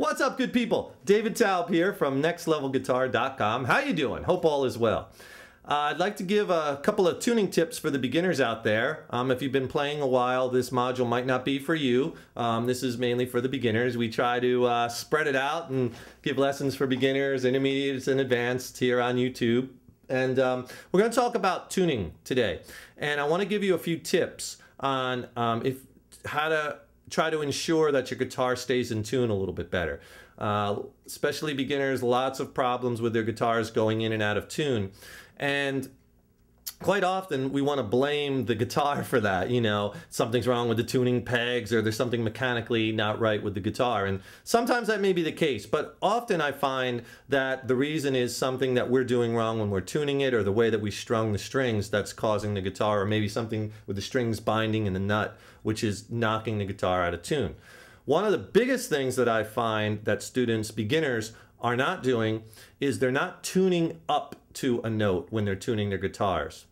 What's up, good people? David Taub here from nextlevelguitar.com. How you doing? Hope all is well. I'd like to give a couple of tuning tips for the beginners out there. If you've been playing a while, this module might not be for you. This is mainly for the beginners. We try to spread it out and give lessons for beginners, intermediates, and advanced here on YouTube. And we're going to talk about tuning today. And I want to give you a few tips on how to try to ensure that your guitar stays in tune a little bit better. Especially beginners, lots of problems with their guitars going in and out of tune. And quite often we want to blame the guitar for that. You know, something's wrong with the tuning pegs, or there's something mechanically not right with the guitar. And sometimes that may be the case, but often I find that the reason is something that we're doing wrong when we're tuning it, or the way that we strung the strings that's causing the guitar, or maybe something with the strings binding in the nut, which is knocking the guitar out of tune. One of the biggest things that I find that students, beginners, are not doing is they're not tuning up to a note when they're tuning their guitars.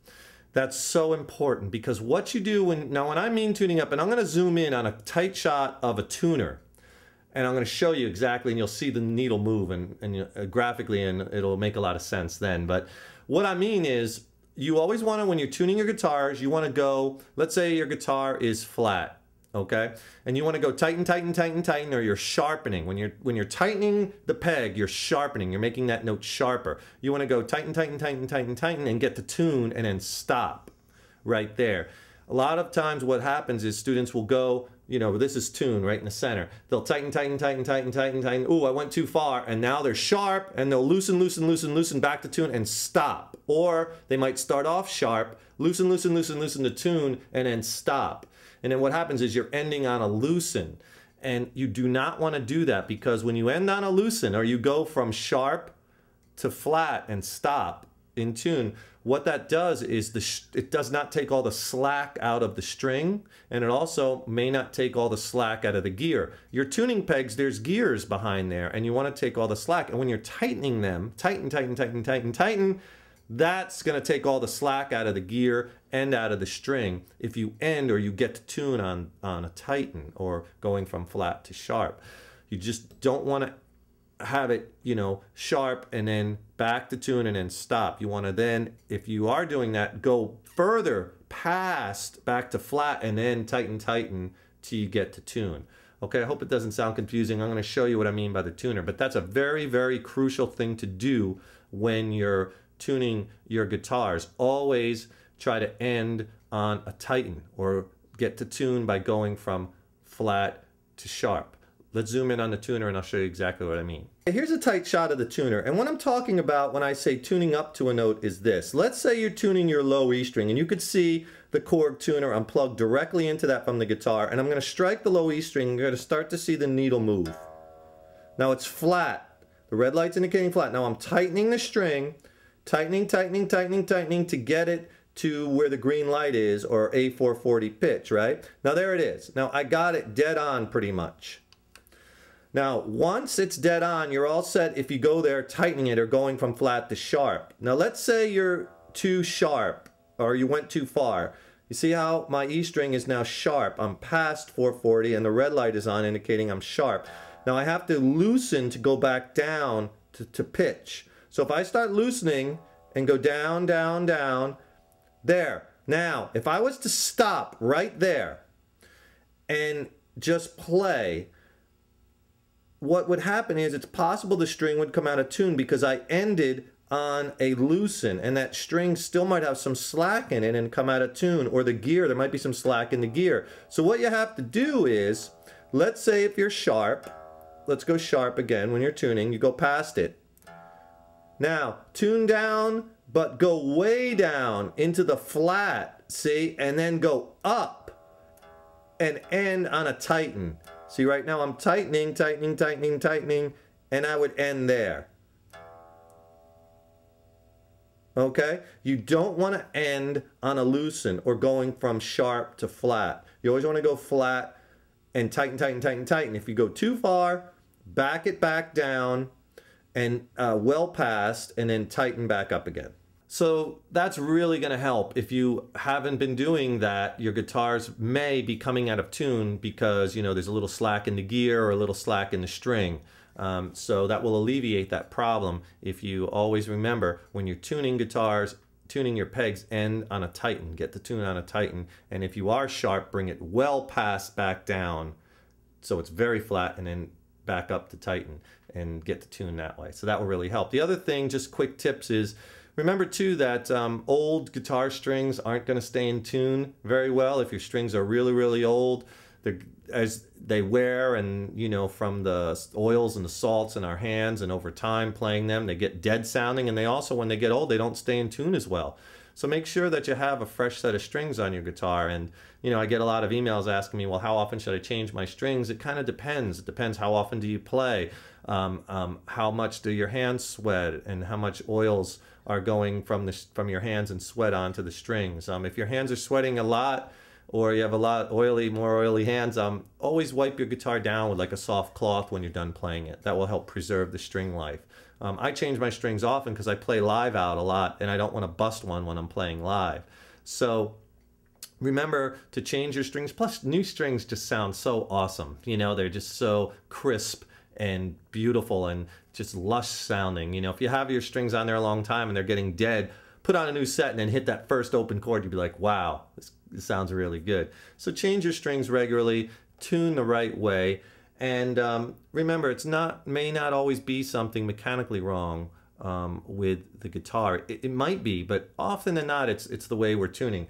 That's so important, because what you do when I mean tuning up, and I'm going to zoom in on a tight shot of a tuner, and I'm going to show you exactly, and you'll see the needle move and graphically, and it'll make a lot of sense then. But what I mean is, you always want to, when you're tuning your guitars, you want to go, let's say your guitar is flat. Okay, and you want to go tighten, tighten, tighten, tighten, or you're sharpening. When you're tightening the peg, you're sharpening. You're making that note sharper. You want to go tighten, tighten, tighten, tighten, tighten, and get the tune, and then stop right there. A lot of times what happens is students will go, you know, this is tune right in the center. They'll tighten, tighten, tighten, tighten, tighten, tighten. Ooh, I went too far, and now they're sharp, and they'll loosen, loosen, loosen, loosen back to tune and stop. Or they might start off sharp, loosen, loosen, loosen, loosen to tune, and then stop. And then what happens is you're ending on a loosen, and you do not want to do that, because when you end on a loosen, or you go from sharp to flat and stop in tune, what that does is it does not take all the slack out of the string, and it also may not take all the slack out of the gear. Your tuning pegs, there's gears behind there, and you want to take all the slack. And when you're tightening them, tighten, tighten, tighten, tighten, tighten, that's going to take all the slack out of the gear and out of the string if you end, or you get to tune on a tighten, or going from flat to sharp. You just don't want to have it, you know, sharp and then back to tune and then stop. You want to then, if you are doing that, go further past back to flat and then tighten, tighten till you get to tune. Okay, I hope it doesn't sound confusing. I'm going to show you what I mean by the tuner, but that's a very, very crucial thing to do when you're tuning your guitars. Always try to end on a tighten, or get to tune by going from flat to sharp. Let's zoom in on the tuner, and I'll show you exactly what I mean. Here's a tight shot of the tuner, and what I'm talking about when I say tuning up to a note is this. Let's say you're tuning your low E string, and you could see the Korg tuner. I'm plugged directly into that from the guitar, and I'm going to strike the low E string. You're going to start to see the needle move. Now it's flat. The red light's indicating flat. Now I'm tightening the string, tightening, tightening, tightening, tightening to get it to where the green light is, or A440 pitch, right? Now there it is. Now I got it dead on pretty much. Now once it's dead on, you're all set if you go there tightening it, or going from flat to sharp. Now let's say you're too sharp, or you went too far. You see how my E string is now sharp. I'm past 440 and the red light is on, indicating I'm sharp. Now I have to loosen to go back down to pitch. So if I start loosening and go down, down, down, there. Now, if I was to stop right there and just play, what would happen is it's possible the string would come out of tune, because I ended on a loosen, and that string still might have some slack in it and come out of tune, or the gear, there might be some slack in the gear. So what you have to do is, let's say if you're sharp, let's go sharp again. When you're tuning, you go past it. Now, tune down, but go way down into the flat, see? And then go up and end on a tighten. See, right now I'm tightening, tightening, tightening, tightening, and I would end there. Okay? You don't want to end on a loosen, or going from sharp to flat. You always want to go flat and tighten, tighten, tighten, tighten. If you go too far, back it back down, and well past, and then tighten back up again. So that's really going to help. If you haven't been doing that, your guitars may be coming out of tune because, you know, there's a little slack in the gear or a little slack in the string. So that will alleviate that problem if you always remember when you're tuning guitars, tuning your pegs, end on a tighten. Get the tune on a tighten. And if you are sharp, bring it well past back down so it's very flat, and then back up to tighten and get the tune that way. So that will really help. The other thing, just quick tips, is remember too that old guitar strings aren't going to stay in tune very well. If your strings are really, really old, as they wear, and you know, from the oils and the salts in our hands and over time playing them, they get dead sounding, and they also, when they get old, they don't stay in tune as well. So make sure that you have a fresh set of strings on your guitar. And you know, I get a lot of emails asking me, well, how often should I change my strings? It kind of depends. It depends how often do you play, how much do your hands sweat, and how much oils are going from your hands and sweat onto the strings. If your hands are sweating a lot, or you have a lot more oily hands, always wipe your guitar down with like a soft cloth when you're done playing it. That will help preserve the string life. I change my strings often because I play live out a lot, and I don't want to bust one when I'm playing live. So remember to change your strings. Plus, new strings just sound so awesome. You know, they're just so crisp and beautiful and just lush sounding. You know, if you have your strings on there a long time and they're getting dead, put on a new set and then hit that first open chord. You'd be like, wow, this sounds really good. So change your strings regularly, tune the right way, and remember, may not always be something mechanically wrong with the guitar. It might be, but often than not, it's the way we're tuning.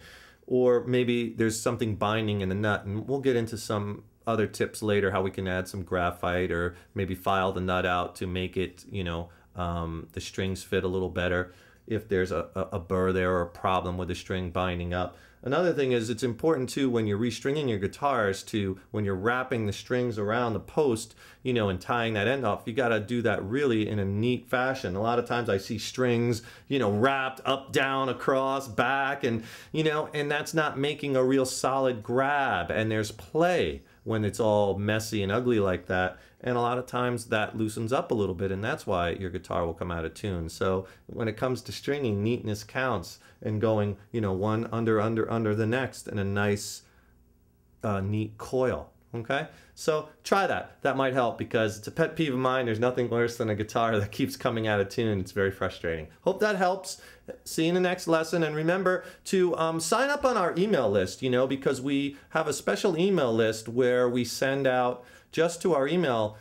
Or maybe there's something binding in the nut, and we'll get into some other tips later, how we can add some graphite or maybe file the nut out to make it, you know, the strings fit a little better if there's a burr there or a problem with the string binding up. Another thing is, it's important too, when you're restringing your guitars, when you're wrapping the strings around the post, you know, and tying that end off, you got to do that really in a neat fashion. A lot of times I see strings, you know, wrapped up, down, across, back, and you know, and that's not making a real solid grab, and there's play when it's all messy and ugly like that. And a lot of times that loosens up a little bit, and that's why your guitar will come out of tune. So when it comes to stringing, neatness counts, and going, you know, one under the next in a nice, neat coil. Okay? So try that. That might help, because it's a pet peeve of mine. There's nothing worse than a guitar that keeps coming out of tune. It's very frustrating. Hope that helps. See you in the next lesson. And remember to sign up on our email list, you know, because we have a special email list where we send out, just to our email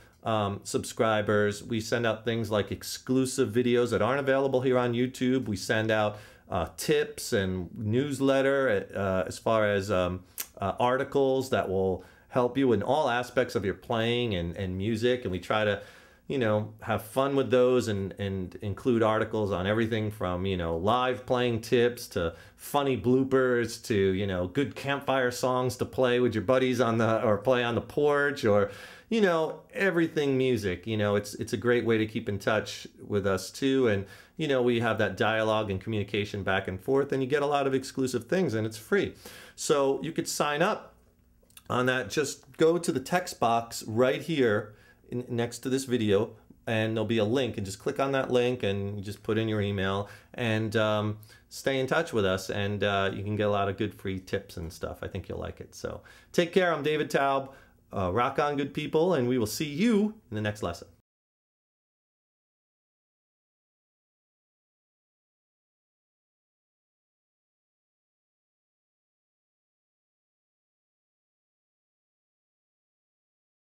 subscribers, we send out things like exclusive videos that aren't available here on YouTube. We send out tips and newsletter as far as articles that will help you in all aspects of your playing and music. And we try to, you know, have fun with those and include articles on everything from, you know, live playing tips to funny bloopers to, you know, good campfire songs to play with your buddies or play on the porch, or, you know, everything music. You know, it's a great way to keep in touch with us too. And, you know, we have that dialogue and communication back and forth, and you get a lot of exclusive things, and it's free. So you could sign up on that. Just go to the text box right here next to this video, and there'll be a link, and just click on that link and you just put in your email, and stay in touch with us, and you can get a lot of good free tips and stuff. I think you'll like it. So take care. I'm David Taub. Rock on, good people, and we will see you in the next lesson.